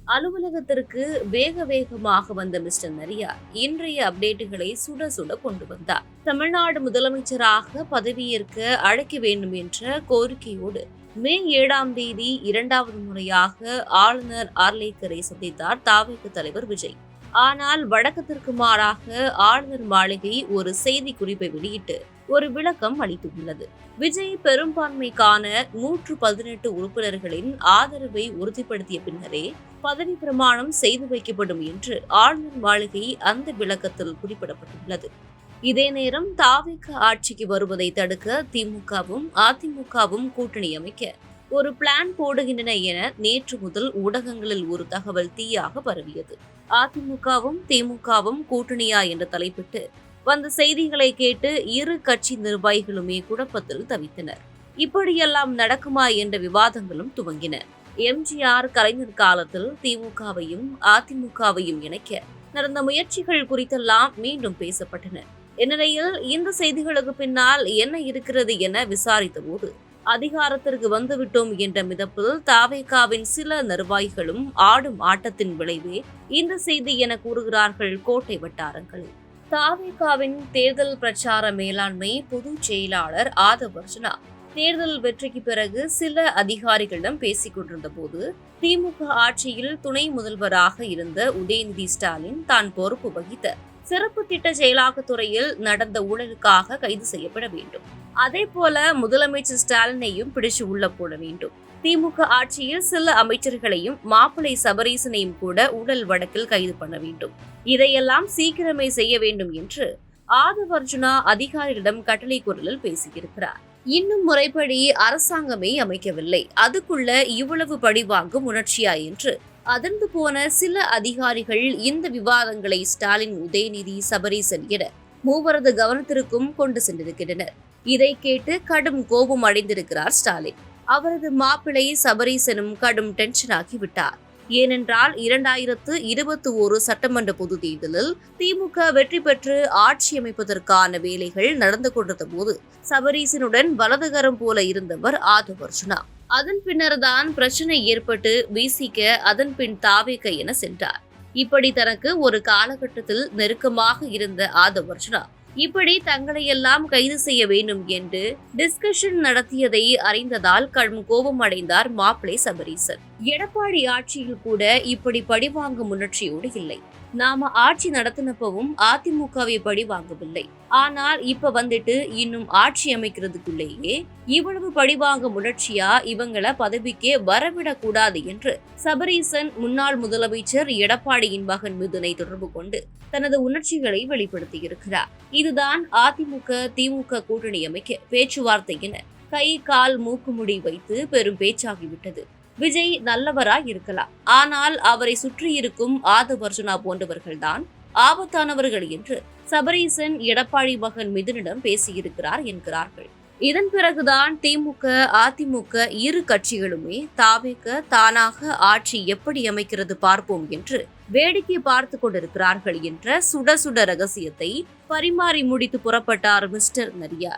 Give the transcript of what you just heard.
அலுவலகத்திற்கு வேகமாக வந்த மிஸ்டர் நரியா இன்றைய அப்டேட்டுகளை சுட சுட கொண்டு வந்தார். தமிழ்நாடு முதலமைச்சராக பதவியேற்க அழைக்க வேண்டும் என்ற கோரிக்கையோடு மே 7ஆம் தேதி இரண்டாவது முறையாக ஆளுநர் ஆர்லேக்கரை சந்தித்தார் தாவேக தலைவர் விஜய். ஆனால் வழக்கத்திற்கு மாறாக ஆளுநர் மாளிகை ஒரு செய்தி குறிப்பை வெளியிட்டு ஒரு விளக்கம் அளித்துள்ளது. விஜய் பெரும்பான்மைக்கான 118 உறுப்பினர்களின் ஆதரவை உறுதிப்படுத்திய பின்னரே பதவி பிரமாணம் செய்து வைக்கப்படும் என்று ஆளுநர் மாளிகை அந்த விளக்கத்தில் குறிப்பிடப்பட்டுள்ளது. இதே நேரம் தாவேக ஆட்சிக்கு வருவதை தடுக்க திமுகவும் அதிமுகவும் கூட்டணி அமைக்க ஒரு பிளான் போடுகின்றன என நேற்று முதல் ஊடகங்களில் ஒரு தகவல் தீயாக பரவியது. அதிமுகவும் திமுகவும் கூட்டணியா என்று தலைப்பிட்டு வந்த செய்திகளை கேட்டு இரு கட்சி நிர்வாகிகளுமே குழப்பத்தில் தவித்தனர். இப்படியெல்லாம் நடக்குமா என்ற விவாதங்களும் துவங்கின. எம்ஜிஆர் கலைஞர் காலத்தில் திமுகவையும் அதிமுகவையும் இணைக்க நடந்த முயற்சிகள் குறித்தெல்லாம் மீண்டும் பேசப்பட்டன. இந்நிலையில் இந்த செய்திகளுக்கு பின்னால் என்ன இருக்கிறது என விசாரித்த போது அதிகாரத்திற்கு வந்துவிட்டோம் என்ற மிதப்பில் தாவேகாவின் சில நிர்வாகிகளும் ஆடும் ஆட்டத்தின் விளைவே இந்த செய்தி என கூறுகிறார்கள் கோட்டை வட்டாரங்களில். தாவேகாவின் தேர்தல் பிரச்சார மேலாண்மை பொதுச் செயலாளர் ஆதவர்ஜனா தேர்தல் வெற்றிக்கு பிறகு சில அதிகாரிகளிடம் பேசிக் கொண்டிருந்த போது திமுக ஆட்சியில் துணை முதல்வராக இருந்த உதயநிதி ஸ்டாலின் தான் பொறுப்பு வகித்த சிறப்பு திட்ட செயலாக்கத்துறையில் நடந்த ஊழலுக்காக கைது செய்யப்பட வேண்டும். அதே போல முதலமைச்சர் ஸ்டாலினையும் பிடிச்சு உள்ள போட வேண்டும். திமுக ஆட்சியில் சில அமைச்சர்களையும் மாப்பிள்ளை சபரீசனையும் கூட ஊழல் வழக்கில் கைது பண்ண வேண்டும். இதையெல்லாம் சீக்கிரமே செய்ய வேண்டும் என்று ஆதவர்ஜுனா அதிகாரிகளிடம் கட்டளை குரலில் பேசியிருக்கிறார். இன்னும் முறைப்படி அரசாங்கமே அமைக்கவில்லை, அதுக்குள்ள இவ்வளவு பழிவாங்கும் உணர்ச்சியா என்று அதிர்ந்து போன சில அதிகாரிகள் இந்த விவாதங்களை ஸ்டாலின், உதயநிதி, சபரீசன் என மூவரது கவனத்திற்கும் கொண்டு சென்றிருக்கின்றனர். இதை கேட்டு கடும் கோபம் அடைந்திருக்கிறார் ஸ்டாலின். அவரது மாப்பிள்ளை சபரீசனும் கடும் டென்ஷன் ஆகிவிட்டார். ஏனென்றால் 2021 சட்டமன்ற பொது தேர்தலில் திமுக வெற்றி பெற்று ஆட்சி அமைப்பதற்கான வேலைகள் நடந்து கொண்டிருந்த போது சபரீசனுடன் வலதுகரம் போல இருந்தவர் ஆதவர்ஜுனா. அதன் பின்னர்தான் பிரச்சனை ஏற்பட்டு வீசிக்க அதன் பின் தாவேக என சென்றார். இப்படி தனக்கு ஒரு காலகட்டத்தில் நெருக்கமாக இருந்த ஆதவர்ஜுனா இப்படி தங்களையெல்லாம் கைது செய்ய வேண்டும் என்று டிஸ்கஷன் நடத்தியதை அறிந்ததால் கடும் கோபம் அடைந்தார் மாப்பிள்ளை சபரீசன். எடப்பாடி ஆட்சியில் கூட இப்படி பழிவாங்கும் முயற்சியோடு இல்லை. நாம ஆட்சி நடத்தினப்பவும் அதிமுகவை பழி வாங்கவில்லை. ஆனால் இப்ப வந்துட்டு இன்னும் ஆட்சி அமைக்கிறதுக்குள்ளேயே இவ்வளவு பழிவாங்க முயற்சியா இவங்கள பதவிக்கே வரவிடக்கூடாது என்று சபரீசன் முன்னாள் முதலமைச்சர் எடப்பாடியின் மகன் மிதுனை தொடர்பு கொண்டு தனது உணர்ச்சிகளை வெளிப்படுத்தியிருக்கிறார். இதுதான் அதிமுக திமுக கூட்டணி அமைக்க பேச்சுவார்த்தை என கை கால் மூக்குமுடி வைத்து பெரும் பேச்சாகிவிட்டது. விஜய் நல்லவராய் இருக்கலாம், ஆனால் அவரை சுற்றியிருக்கும் ஆதவர்ஜுனா போன்றவர்கள்தான் ஆபத்தானவர்கள் என்று சபரீசன் எடப்பாடி மகன் மிதுனிடம் பேசியிருக்கிறார் என்கிறார்கள். இதன் பிறகுதான் திமுக அதிமுக இரு கட்சிகளுமே தாவேக தானாக ஆட்சி எப்படி அமைக்கிறது பார்ப்போம் என்று வேடிக்கை பார்த்து கொண்டிருக்கிறார்கள் என்ற சுட சுட ரகசியத்தை பரிமாறி முடித்து புறப்பட்டார் மிஸ்டர் நரியா.